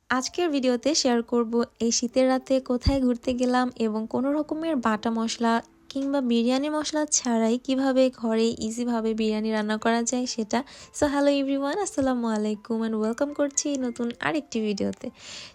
আজকের ভিডিওতে শেয়ার করব এই শীতের রাতে কোথায় ঘুরতে গেলাম এবং কোনো রকমের বাটা মশলা কিংবা বিরিয়ানি মশলা ছাড়াই কিভাবে ঘরে ইজিভাবে বিরিয়ানি রান্না করা যায় সেটা। সো হ্যালো এভরিওয়ান, আসসালামু আলাইকুম অ্যান্ড ওয়েলকাম করছি নতুন আরেকটি ভিডিওতে।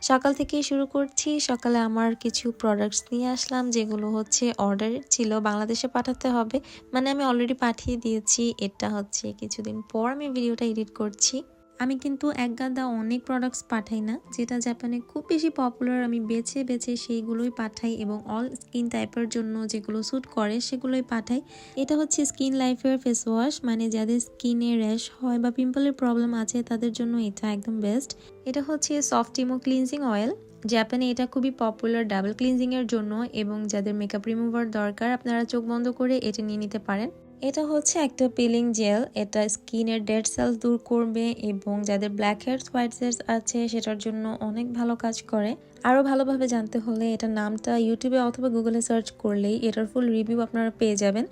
সকাল থেকেই শুরু করছি। সকালে আমার কিছু প্রোডাক্টস নিয়ে আসলাম যেগুলো হচ্ছে অর্ডারের ছিল, বাংলাদেশে পাঠাতে হবে, মানে আমি অলরেডি পাঠিয়ে দিয়েছি। এটা হচ্ছে কিছুদিন পর আমি ভিডিওটা এডিট করছি। আমি কিন্তু এক গাদা অনেক প্রোডাক্টস পাঠাই না, যেটা জাপানে খুব বেশি পপুলার আমি বেছে বেছে সেইগুলোই পাঠাই এবং অল স্কিন টাইপের জন্য যেগুলো স্যুট করে সেগুলোই পাঠাই। এটা হচ্ছে স্কিন লাইফের ফেস ওয়াশ, মানে যাদের স্কিনে র্যাশ হয় বা পিম্পলের প্রবলেম আছে তাদের জন্য এটা একদম বেস্ট। এটা হচ্ছে সফট ইমো ক্লিনজিং অয়েল, জাপানে এটা খুবই পপুলার ডাবল ক্লিনজিং এর জন্য, এবং যাদের মেকআপ রিমুভার দরকার আপনারা চোখ বন্ধ করে এটা নিয়ে নিতে পারেন। এটা হচ্ছে একটা পিলিং জেল, এটা স্কিনের ডেড সেলস দূর করবে এবং যাদের ব্ল্যাক হেডস হোয়াইট হেডস আছে সেটার জন্য অনেক ভালো কাজ করে। আরও ভালোভাবে জানতে হলে এটার নামটা ইউটিউবে অথবা গুগলে সার্চ করলেই এটার ফুল রিভিউ আপনারা পেয়ে যাবেন।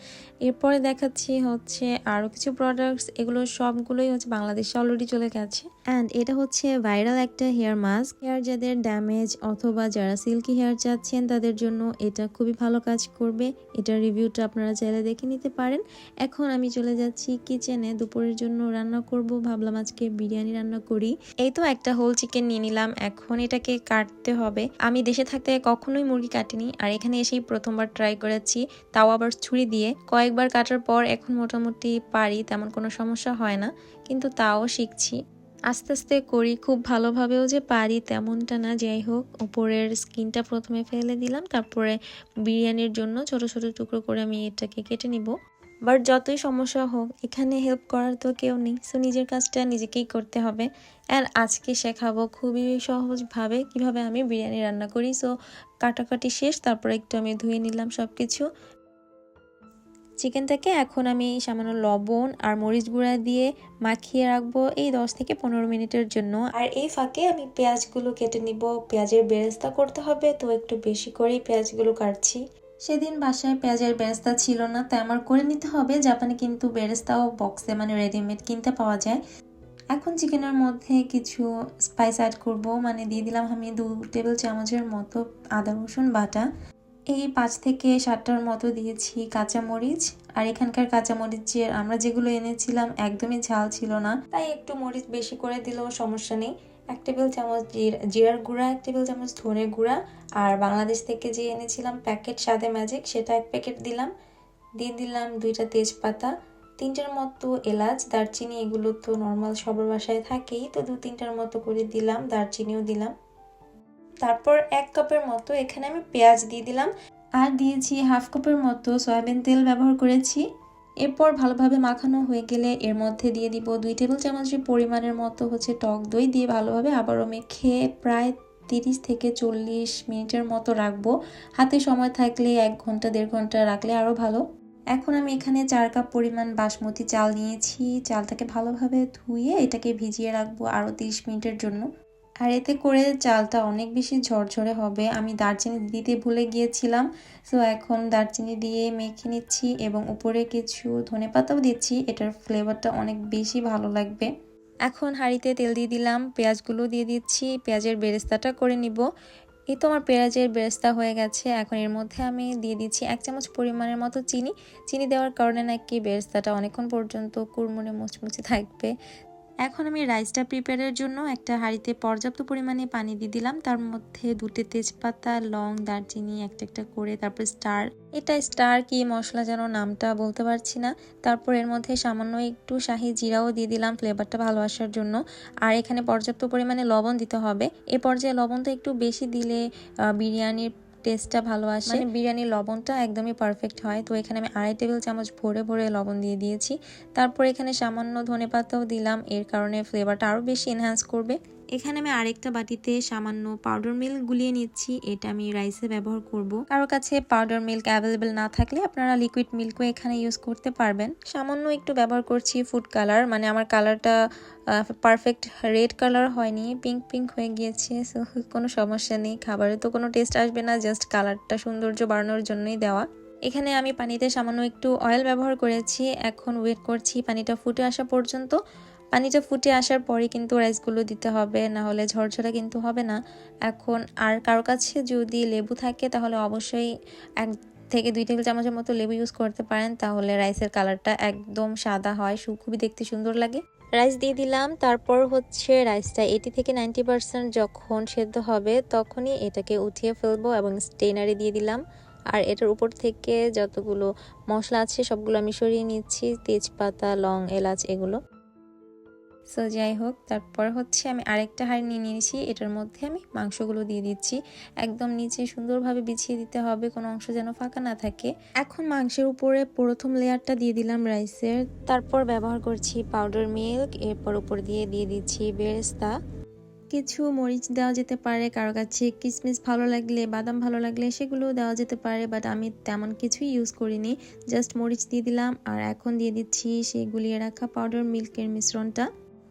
এরপরে দেখাচ্ছি হচ্ছে আরও কিছু প্রোডাক্টস, এগুলো সবগুলোই হচ্ছে বাংলাদেশে অলরেডি চলে গেছে। অ্যান্ড এটা হচ্ছে ভাইরাল একটা হেয়ার মাস্ক, হেয়ার যাদের ড্যামেজ অথবা যারা সিল্কি হেয়ার চাচ্ছেন তাদের জন্য এটা খুবই ভালো কাজ করবে। এটার রিভিউটা আপনারা চাইলে দেখে নিতে পারেন। এখন আমি চলে যাচ্ছি কিচেনে, দুপুরের জন্য রান্না করব। ভাবলাম আজকে বিরিয়ানি রান্না করি। এই তো একটা হোল চিকেন নিয়ে নিলাম, এখন এটাকে কাটতে হবে। আমি দেশে থাকতে কখনোই মুরগি কাটিনি, আর এখানে এসেই প্রথমবার ট্রাই করেছি, তাও আবার ছুরি দিয়ে। কয়েকবার কাটার পর এখন মোটামুটি পারি, তেমন কোনো সমস্যা হয় না, কিন্তু তাও শিখছি। আস্তে আস্তে করি, খুব ভালোভাবেও যে পারি তেমনটা না। যাই হোক, উপরের স্কিনটা প্রথমে ফেলে দিলাম, তারপরে বিরিয়ানির জন্য ছোট ছোট টুকরো করে আমি এটাকে কেটে নিব। বাট যতই সমস্যা হোক এখানে হেল্প করার তো কেউ নেই, সো নিজের কাজটা নিজেকেই করতে হবে। আর আজকে শেখাবো খুবই সহজভাবে কিভাবে আমি বিরিয়ানি রান্না করি। সো কাটাকাটি শেষ, তারপরে একটু আমি ধুয়ে নিলাম সব কিছু। চিকেনটাকে এখন আমি সামান্য লবণ আর মরিচ গুঁড়া দিয়ে মাখিয়ে রাখবো এই 10 থেকে 15 মিনিটের জন্য। আর এই ফাঁকে আমি পেঁয়াজগুলো কেটে নিব, পেঁয়াজের বেরেস্তা করতে হবে, তো একটু বেশি করেই পেঁয়াজগুলো কাটছি। সেদিন বাসায় পেঁয়াজের বেরেস্তা ছিল না, তাই আমার করে নিতে হবে। জাপানে কিন্তু বেরেস্তাও বক্সে মানে রেডিমেড কিনতে পাওয়া যায়। এখন চিকেনের মধ্যে কিছু স্পাইস অ্যাড করব, মানে দিয়ে দিলাম আমি 2 টেবিল চামচের মতো আদা রসুন বাটা। এই 5 থেকে 7টার মতো দিয়েছি কাঁচামরিচ। আর এখানকার কাঁচামরিচের আমরা যেগুলো এনেছিলাম একদমই ঝাল ছিল না, তাই একটু মরিচ বেশি করে দিলেও সমস্যা নেই। 1 টেবিল চামচ জিরার গুঁড়া, 1 টেবিল চামচ ধনের গুঁড়া, আর বাংলাদেশ থেকে যে এনেছিলাম প্যাকেট স্বাদে ম্যাজিক সেটা 1 প্যাকেট দিলাম। দিয়ে দিলাম 2টা তেজপাতা, 3টার মতো এলাচ, দারচিনি, এগুলো তো নর্মাল সবার বাসায় থাকেই, তো 2-3টার মতো করে দিলাম, দারচিনিও দিলাম। তারপর 1 কাপের মতো এখানে আমি পেঁয়াজ দিয়ে দিলাম, আর দিয়েছি 1/2 কাপের মতো সয়াবিন তেল ব্যবহার করেছি। এরপর ভালোভাবে মাখানো হয়ে গেলে এর মধ্যে দিয়ে দিব 2 টেবিল চামচের পরিমাণের মতো হচ্ছে টক দই, দিয়ে ভালোভাবে আবারও মেখে প্রায় 30 থেকে 40 মিনিটের মতো রাখবো। হাতে সময় থাকলে 1 ঘন্টা 1.5 ঘন্টা রাখলে আরও ভালো। এখন আমি এখানে 4 কাপ পরিমাণ বাসমতি চাল নিয়েছি, চালটাকে ভালোভাবে ধুয়ে এটাকে ভিজিয়ে রাখবো আরও 30 মিনিটের জন্য। আর এতে করে চালটা অনেক বেশি ঝরঝরে হবে। আমি দারচিনি দিতে ভুলে গিয়েছিলাম, সো এখন দারচিনি দিয়ে মেখে নিচ্ছি এবং উপরে কিছু ধনেপাতাও দিচ্ছি, এটার ফ্লেভারটা অনেক বেশি ভালো লাগবে। এখন হাঁড়িতে তেল দিয়ে দিলাম, পেঁয়াজগুলো দিয়ে দিচ্ছি, পেঁয়াজের বেরেস্তাটা করে নিব। এই তো আমার পেঁয়াজের বেরেস্তা হয়ে গেছে। এখন এর মধ্যে আমি দিয়ে দিচ্ছি 1 চামচ পরিমাণের মতো চিনি। চিনি দেওয়ার কারণে নাকি বেরেস্তাটা অনেকক্ষণ পর্যন্ত কুড়মুড়ে মুচমুচে থাকবে। এখন আমি রাইসটা প্রিপেয়ারের জন্য একটা হাঁড়িতে পর্যাপ্ত পরিমাণে পানি দিয়ে দিলাম, তার মধ্যে 2টে তেজপাতা, লং, দারচিনি একটা একটা করে, তারপর স্টার, এটা স্টার কি মশলা যেন নামটা বলতে পারছি না। তারপর এর মধ্যে সামান্য একটু শাহি জিরাও দিয়ে দিলাম ফ্লেভারটা ভালো আসার জন্য। আর এখানে পর্যাপ্ত পরিমাণে লবণ দিতে হবে। এ পর্যায়ে লবণটা একটু বেশি দিলে বিরিয়ানির টেস্টটা ভালো আসে, মানে বিরিয়ানির লবণটা একদমই পারফেক্ট হয়। তো এখানে আমি 2.5 টেবিল চামচ ভরে ভরে লবণ দিয়ে দিয়েছি। তারপর এখানে সামান্য ধনেপাতাও দিলাম, এর কারণে ফ্লেভারটা আরও বেশি এনহ্যান্স করবে। এখানে আমি আরেকটা বাটিতে সামান্য পাউডার মিল্ক গুলিয়ে নিচ্ছি, এটা আমি রাইসে ব্যবহার করব। কারো কাছে পাউডার মিল্ক অ্যাভেলেবেল না থাকলে আপনারা লিকুইড মিল্কও এখানে ইউজ করতে পারবেন। সামান্য একটু ব্যবহার করছি ফুড কালার, মানে আমার কালারটা পারফেক্ট রেড কালার হয়নি, পিঙ্ক পিঙ্ক হয়ে গিয়েছে। সো কোনো সমস্যা নেই, খাবারে তো কোনো টেস্ট আসবে না, জাস্ট কালারটা সৌন্দর্য বাড়ানোর জন্যই দেওয়া। এখানে আমি পানিতে সামান্য একটু অয়েল ব্যবহার করেছি। এখন ওয়েট করছি পানিটা ফুটে আসা পর্যন্ত। পানিটা ফুটে আসার পরে কিন্তু রাইসগুলো দিতে হবে, না হলে ঝরঝরা কিন্তু হবে না। এখন আর কারো কাছে যদি লেবু থাকে তাহলে অবশ্যই 1 থেকে 2 টেবিল চামচের মতো লেবু ইউজ করতে পারেন, তাহলে রাইসের কালারটা একদম সাদা হয়, খুবই দেখতে সুন্দর লাগে। রাইস দিয়ে দিলাম, তারপর হচ্ছে রাইসটা 80 থেকে 90% যখন সেদ্ধ হবে তখনই এটাকে উঠিয়ে ফেলবো এবং স্টেনারে দিয়ে দিলাম। আর এটার উপর থেকে যতগুলো মশলা আছে সবগুলো আমি সরিয়ে নিচ্ছি, তেজপাতা, লং, এলাচ এগুলো। সো যাই হোক, তারপর হচ্ছে আমি আরেকটা হাঁড়ি নিয়ে নিয়েছি, এটার মধ্যে আমি মাংসগুলো দিয়ে দিচ্ছি। একদম নিচে সুন্দরভাবে বিছিয়ে দিতে হবে, কোনো অংশ যেন ফাঁকা না থাকে। এখন মাংসের উপরে প্রথম লেয়ারটা দিয়ে দিলাম রাইসের, তারপর ব্যবহার করছি পাউডার মিল্ক, এরপর উপর দিয়ে দিচ্ছি বেরেস্তা। কিছু মরিচ দেওয়া যেতে পারে, কারো কাছে কিশমিশ ভালো লাগলে, বাদাম ভালো লাগলে সেগুলো দেওয়া যেতে পারে, বাট আমি তেমন কিছুই ইউজ করিনি, জাস্ট মরিচ দিয়ে দিলাম। আর এখন দিয়ে দিচ্ছি সেই গুলিয়ে রাখা পাউডার মিল্কের মিশ্রণটা।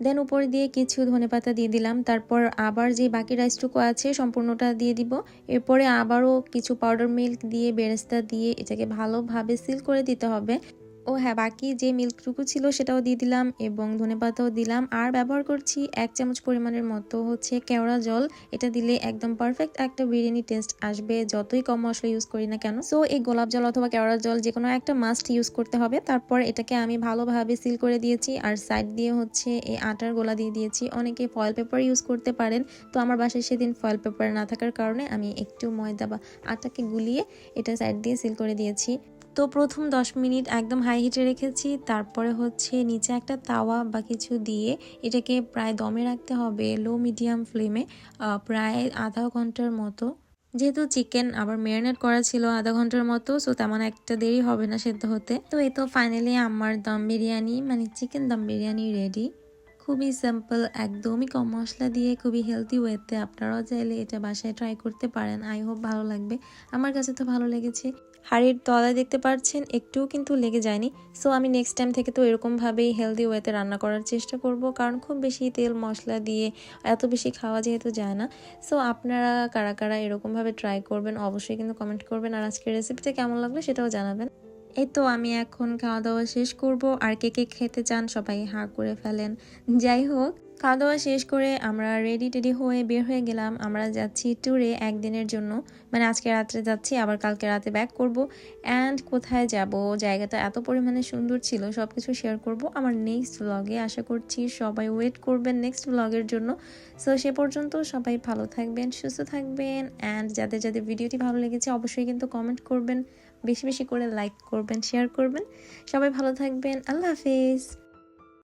দেন উপরে দিয়ে কিছু ধনেপাতা দিয়ে দিলাম, তারপর আবার যে বাকি রাইসটুকু আছে সম্পূর্ণটা দিয়ে দিব। এরপরে আবারও কিছু পাউডার মিল্ক দিয়ে বেরেস্তা দিয়ে এটাকে ভালোভাবে সিল করে দিতে হবে। ও হ্যাঁ, বাকি যে মিল্কটুকু ছিল সেটাও দিয়ে দিলাম এবং ধনেপাতাও দিলাম। আর ব্যবহার করছি 1 চামচ পরিমাণের মতো হচ্ছে কেওড়া জল, এটা দিলে একদম পারফেক্ট একটা বিরিয়ানি টেস্ট আসবে, যতই কম মশলা ইউজ করি না কেন। সো এই গোলাপ জল অথবা কেওড়া জল যে কোনো একটা মাস্ট ইউজ করতে হবে। তারপর এটাকে আমি ভালোভাবে সিল করে দিয়েছি আর সাইড দিয়ে হচ্ছে এই আটার গোলা দিয়ে দিয়েছি। অনেকে ফয়েল পেপার ইউজ করতে পারেন, তো আমার বাসায় সেদিন ফয়েল পেপার না থাকার কারণে আমি একটু ময়দা বা আটাকে গুলিয়ে এটা সাইড দিয়ে সিল করে দিয়েছি। তো প্রথম 10 মিনিট একদম হাই হিটে রেখেছি, তারপরে হচ্ছে নিচে একটা তাওয়া বা কিছু দিয়ে এটাকে প্রায় দমে রাখতে হবে লো মিডিয়াম ফ্লেমে, প্রায় আধা ঘন্টার মতো। যেহেতু চিকেন আবার ম্যারিনেট করা ছিল আধা ঘন্টার মতো, সো তেমন একটা দেরি হবে না সেদ্ধ হতে। তো এই তো ফাইনালি আমার দম বিরিয়ানি মানে চিকেন দম বিরিয়ানি রেডি। খুবই সিম্পল, একদমই কম মশলা দিয়ে খুবই হেলদি ওয়েতে আপনারাও চাইলে এটা বাসায় ট্রাই করতে পারেন। আই হোপ ভালো লাগবে, আমার কাছে তো ভালো লেগেছে। হাঁড়ির তলায় দেখতে পাচ্ছেন একটুও কিন্তু লেগে যায়নি। সো আমি নেক্সট টাইম থেকে তো এরকমভাবেই হেলদি ওয়েতে রান্না করার চেষ্টা করব, কারণ খুব বেশি তেল মশলা দিয়ে এত বেশি খাওয়া যেহেতু যায় না। সো আপনারা কারা কারা এরকমভাবে ট্রাই করবেন অবশ্যই কিন্তু কমেন্ট করবেন, আর আজকের রেসিপিটা কেমন লাগলো সেটাও জানাবেন। এই তো আমি এখন খাওয়া দাওয়া শেষ করব, আর কে কে খেতে চান সবাই হাঁ করে ফেলেন। যাই হোক, খাওয়া দাওয়া শেষ করে আমরা রেডি হয়ে বের হয়ে গেলাম। আমরা যাচ্ছি ট্যুরে একদিনের জন্য, মানে আজকে রাত্রে যাচ্ছি, আবার কালকে রাতে ব্যাক করব। অ্যান্ড কোথায় যাব, জায়গাটা এত পরিমাণে সুন্দর ছিল, সব কিছু শেয়ার করব আমার নেক্সট ব্লগে। আশা করছি সবাই ওয়েট করবেন নেক্সট ব্লগের জন্য। সো সে পর্যন্ত সবাই ভালো থাকবেন, সুস্থ থাকবেন, অ্যান্ড যাদের যাদের ভিডিওটি ভালো লেগেছে অবশ্যই কিন্তু কমেন্ট করবেন, বেশি বেশি করে লাইক করবেন, শেয়ার করবেন। সবাই ভালো থাকবেন, আল্লাহ হাফিজ।